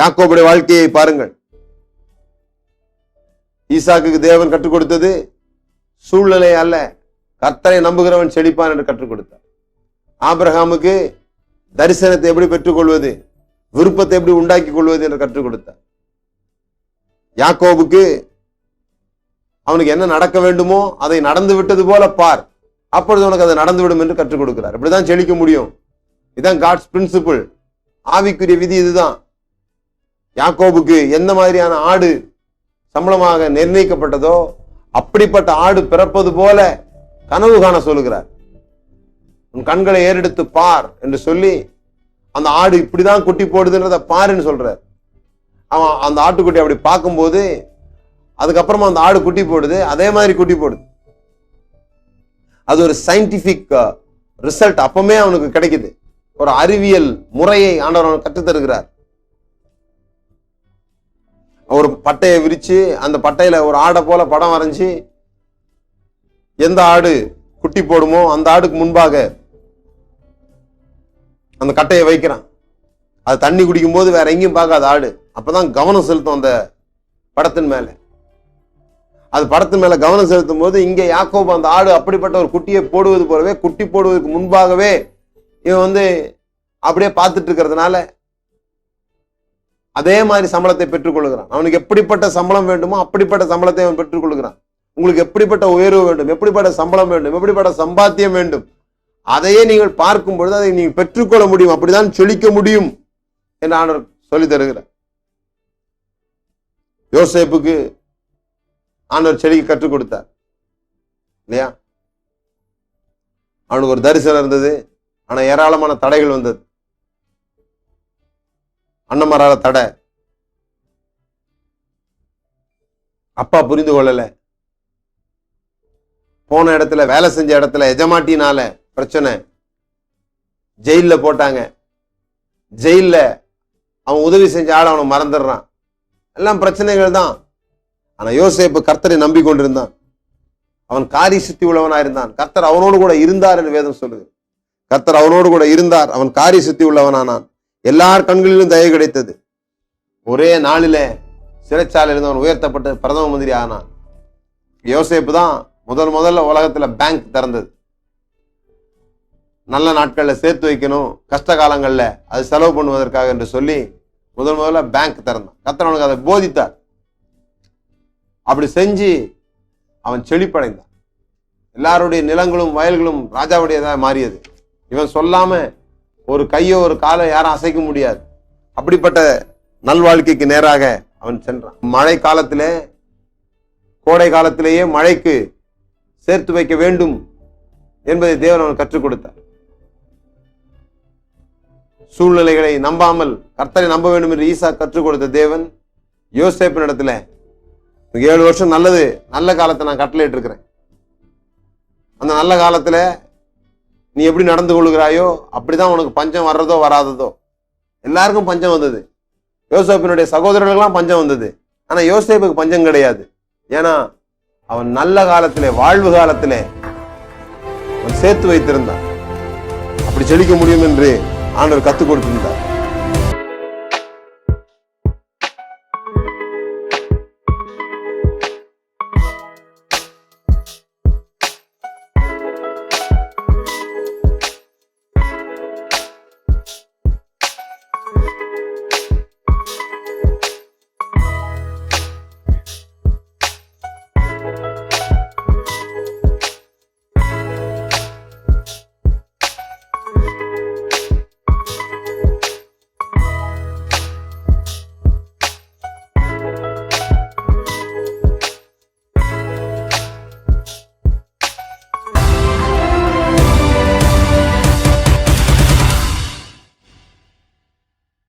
யாக்கோபுடைய வாழ்க்கையை பாருங்கள். ஈசாக்குக்கு தேவன் கற்றுக் கொடுத்தது சூழ்நிலை அல்ல, கர்த்தரை நம்புகிறவன் செழிப்பான் என்று கற்றுக் கொடுத்தார். ஆபிரகாமுக்கு தரிசனத்தை எப்படி பெற்றுக்கொள்வது, விருப்பத்தை எப்படி உண்டாக்கி கொள்வது என்று கற்றுக் கொடுத்தார். யாக்கோபுக்கு அவனுக்கு என்ன நடக்க வேண்டுமோ அதை நடந்து விட்டது போல பார், அப்பொழுது உனக்கு அதை நடந்துவிடும் என்று கற்றுக் கொடுக்கிறார். இப்படிதான் செழிக்க முடியும். இதுதான் காட்ஸ் பிரின்சிபிள், ஆவிக்குரிய விதி இதுதான். யாக்கோபுக்கு எந்த மாதிரியான ஆடு சம்பளமாக நிர்ணயிக்கப்பட்டதோ அப்படிப்பட்ட ஆடு பிறப்பது போல கனவு காண சொல்லுகிறார். உன் கண்களை ஏறெடுத்து பார் என்று சொல்லி அந்த ஆடு இப்படிதான் குட்டி போடுதுன்றத பாருன்னு சொல்றார். அவன் அந்த ஆட்டுக்குட்டி அப்படி பார்க்கும்போது அதுக்கப்புறமா அந்த ஆடு குட்டி போடுது, அதே மாதிரி குட்டி போடுது. அது ஒரு சயின்டிபிக் ரிசல்ட் அப்பமே அவனுக்கு கிடைக்குது. ஒரு அறிவியல் முறையை ஆண்டவர் அவனுக்கு கற்றுத் தருகிறார். ஒரு பட்டையை விரிச்சு அந்த பட்டையில ஒரு ஆடை போல படம் வரைஞ்சி எந்த ஆடு குட்டி போடுமோ அந்த ஆடுக்கு முன்பாக அந்த கட்டையை வைக்கிறான். அது தண்ணி குடிக்கும் போது வேற எங்கேயும் பார்க்காத ஆடு. அப்பதான் கவனம் செலுத்தும் அந்த படத்தின் மேல. அது படத்தின் மேல கவனம் செலுத்தும் போது இங்க யாக்கோபு அந்த ஆடு அப்படிப்பட்ட ஒரு குட்டியை போடுவது போலவே, குட்டி போடுவதற்கு முன்பாகவே இவன் அப்படியே பார்த்துட்டு இருக்கிறதுனால அதே மாதிரி சம்பளத்தை பெற்றுக் கொள்கிறான். அவனுக்கு எப்படிப்பட்ட சம்பளம் வேண்டுமோ அப்படிப்பட்ட சம்பளத்தை அவன் பெற்றுக் கொள்கிறான். உங்களுக்கு எப்படிப்பட்ட உயர்வு வேண்டும், எப்படிப்பட்ட சம்பளம் வேண்டும், எப்படிப்பட்ட சம்பாத்தியம் வேண்டும், அதையே நீங்கள் பார்க்கும் பொழுது அதை நீங்கள் பெற்றுக்கொள்ள முடியும். அப்படிதான் செழிக்க முடியும் என்று ஆண்டவர் சொல்லி தருகிறார். யோசேப்புக்கு ஆண்டவர் செழிக்க கற்றுக் கொடுத்தார் இல்லையா? அவனுக்கு ஒரு தரிசனம் இருந்தது, ஆனா ஏராளமான தடைகள் வந்தது. அன்னமரால தடை, அப்பா புரிந்து கொள்ளல, போன இடத்துல வேலை செஞ்ச இடத்துல எஜமாட்டினால பிரச்சனை, ஜெயில போட்டாங்க. ஜெயில அவன் உதவி செஞ்ச ஆள் அவனை மறந்துடுறான். எல்லாம் பிரச்சனைகள் தான். ஆனா யோசேப்பு கர்த்தரை நம்பிக்கொண்டிருந்தான். அவன் காரிய சித்தி உள்ளவனாயிருந்தான். கர்த்தர் அவனோடு கூட இருந்தார் என்று வேதம் சொல்லுது. கர்த்தர் அவனோடு கூட இருந்தார், அவன் காரிய சித்தி உள்ளவனானான். எல்லார் கண்களிலும் தயவு கிடைத்தது. ஒரே நாளில சிறைச்சாலையில் இருந்தவன் உயர்த்தப்பட்டு பிரதம மந்திரி ஆனான். யோசேப்பு தான் முதல்ல உலகத்துல பேங்க் திறந்தது. நல்ல நாட்கள்ல சேர்த்து வைக்கணும், கஷ்ட காலங்கள்ல அது செலவு பண்ணுவதற்காக என்று சொல்லி முதல்ல பேங்க் திறந்தான். கர்த்தர் அவனுக்கு அதை போதித்தார். அப்படி செஞ்சு அவன் செழிப்படைந்தான். எல்லாருடைய நிலங்களும் வயல்களும் ராஜாவுடையதாக மாறியது. இவன் சொல்லாம ஒரு கையோ ஒரு காலை யாரும் அசைக்க முடியாது. அப்படிப்பட்ட நல்வாழ்க்கைக்கு நேராக அவன் சென்றான். மழை காலத்திலே, கோடை காலத்திலேயே மழைக்கு சேர்த்து வைக்க வேண்டும் என்பதை தேவன் அவன் கற்றுக் கொடுத்தார். சூழ்நிலைகளை நம்பாமல் கர்த்தரை நம்ப வேண்டும் என்று ஈசா கற்றுக் கொடுத்த தேவன் யோசேப்பின் இடத்துல 7 வருஷம் நல்ல காலத்தை நான் கட்டளையிட்டு இருக்கிறேன். அந்த நல்ல காலத்துல நீ எப்படி நடந்து கொள்கிறாயோ அப்படிதான் உனக்கு பஞ்சம் வர்றதோ வராததோ. எல்லாருக்கும் பஞ்சம் வந்தது. யோசேப்பினுடைய சகோதரர்களுக்கெல்லாம் பஞ்சம் வந்தது. ஆனா யோசேப்புக்கு பஞ்சம் கிடையாது. ஏன்னா அவன் நல்ல காலத்திலே, வாழ்வு காலத்திலே அவன் சேர்த்து வைத்திருந்தான். அப்படி செழிக்க முடியும் என்று ஆண்டவர் கற்றுக் கொடுத்திருந்தார்.